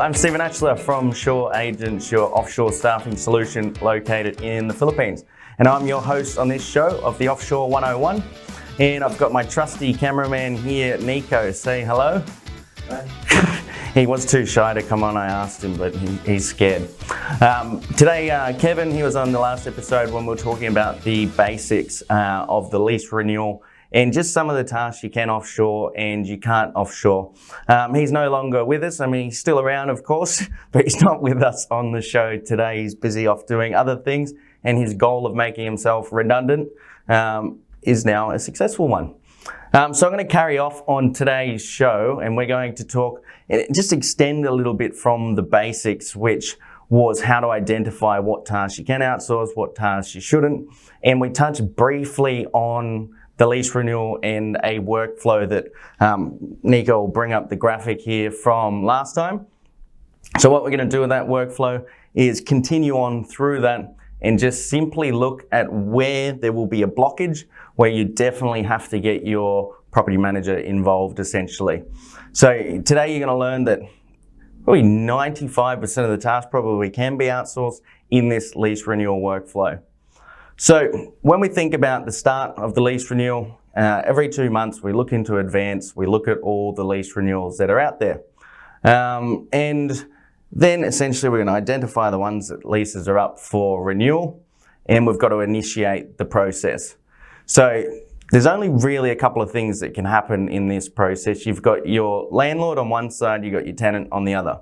I'm Stephen Atchler from Shore Agents, your offshore staffing solution located in the Philippines. And I'm your host on this show of the Offshore 101. And I've got my trusty cameraman here, Nico. Say hello. Hi. He was too shy to come on, I asked him, but he's scared. Today, Kevin, he was on the last episode when we were talking about the basics of the lease renewal and just some of the tasks you can offshore and you can't offshore. He's no longer with us. I mean, he's still around, of course, but he's not with us on the show today. He's busy off doing other things, and his goal of making himself redundant is now a successful one. So I'm going to carry off on today's show, and we're going to talk, just extend a little bit from the basics, which was how to identify what tasks you can outsource, what tasks you shouldn't. And we touched briefly on the lease renewal and a workflow that Nico will bring up the graphic here from last time. So what we're going to do with that workflow is continue on through that and just simply look at where there will be a blockage, where you definitely have to get your property manager involved essentially. So today you're going to learn that probably 95% of the tasks probably can be outsourced in this lease renewal workflow. So when we think about the start of the lease renewal, every 2 months we look into advance, we look at all the lease renewals that are out there. And then essentially we're going to identify the ones that leases are up for renewal, and we've got to initiate the process. So there's only really a couple of things that can happen in this process. You've got your landlord on one side, you've got your tenant on the other.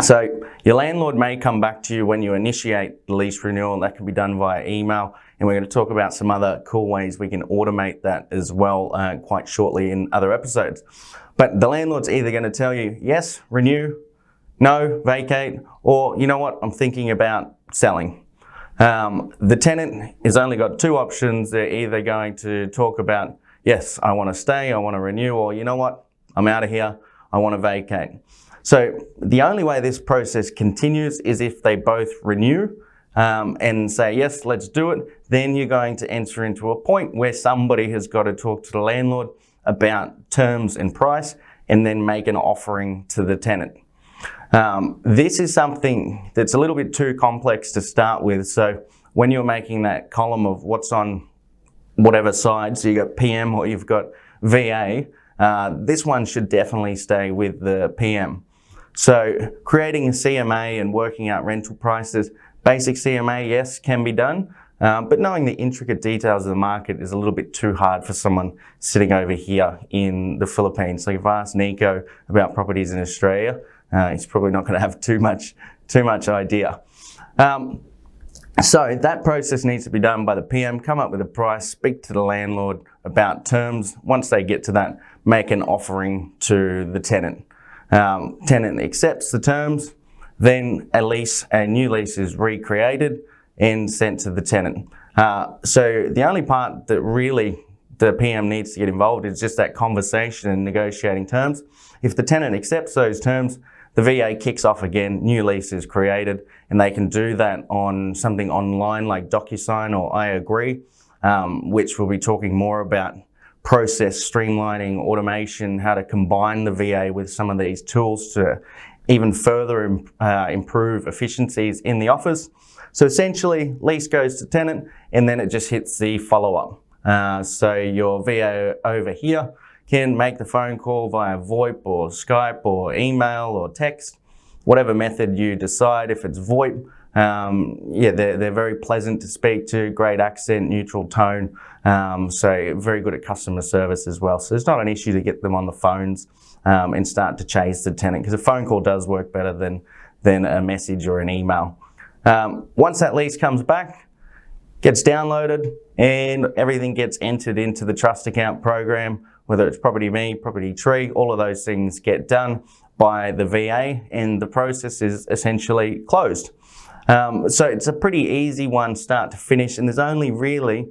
So your landlord may come back to you when you initiate the lease renewal, and that can be done via email. And we're going to talk about some other cool ways we can automate that as well quite shortly in other episodes. But the landlord's either going to tell you, yes, renew, no, vacate, or you know what, I'm thinking about selling. The tenant has only got two options. They're either going to talk about, yes, I want to stay, I want to renew, or you know what, I'm out of here, I want to vacate. So the only way this process continues is if they both renew and say, yes, let's do it. Then you're going to enter into a point where somebody has got to talk to the landlord about terms and price and then make an offering to the tenant. This is something that's a little bit too complex to start with. So when you're making that column of what's on whatever side, so you've got PM or you've got VA, this one should definitely stay with the PM. So creating a CMA and working out rental prices, basic CMA, yes, can be done. But knowing the intricate details of the market is a little bit too hard for someone sitting over here in the Philippines. So if I ask Nico about properties in Australia, he's probably not going to have too much idea. So that process needs to be done by the PM, come up with a price, speak to the landlord about terms. Once they get to that, make an offering to the tenant. Tenant accepts the terms, then a new lease is recreated and sent to the tenant. So the only part that really the PM needs to get involved is just that conversation and negotiating terms. If the tenant accepts those terms, the VA kicks off again, new lease is created, and they can do that on something online like DocuSign or I Agree, which we'll be talking more about process streamlining, automation, how to combine the VA with some of these tools to even further improve efficiencies in the office. So essentially, lease goes to tenant, and then it just hits the follow-up. So your VA over here can make the phone call via VoIP or Skype or email or text, whatever method you decide. If it's VoIP, they're very pleasant to speak to, great accent, neutral tone, so very good at customer service as well. So it's not an issue to get them on the phones and start to chase the tenant, because a phone call does work better than a message or an email. Once that lease comes back, gets downloaded, and everything gets entered into the trust account program, whether it's Property Me, Property Tree, all of those things get done by the VA, and the process is essentially closed. So it's a pretty easy one start to finish, and there's only really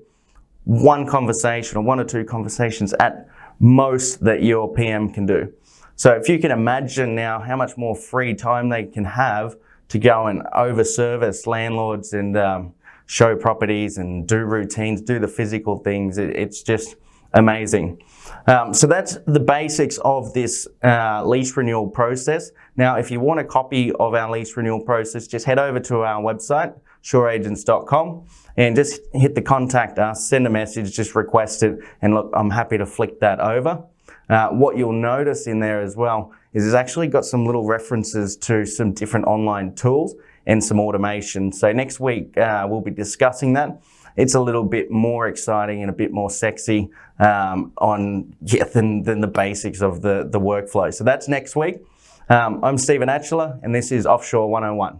one conversation or one or two conversations at most that your PM can do. So if you can imagine now how much more free time they can have to go and over-service landlords and show properties and do routines, do the physical things, it's just Amazing. So that's the basics of this lease renewal process. Now, if you want a copy of our lease renewal process, just head over to our website, sureagents.com, and just hit the contact us, send a message, just request it, and look, I'm happy to flick that over. What you'll notice in there as well is it's actually got some little references to some different online tools and some automation. So next week we'll be discussing that. It's a little bit more exciting and a bit more sexy than the basics of the workflow. So that's next week. I'm Stephen Atchler, and this is Offshore 101.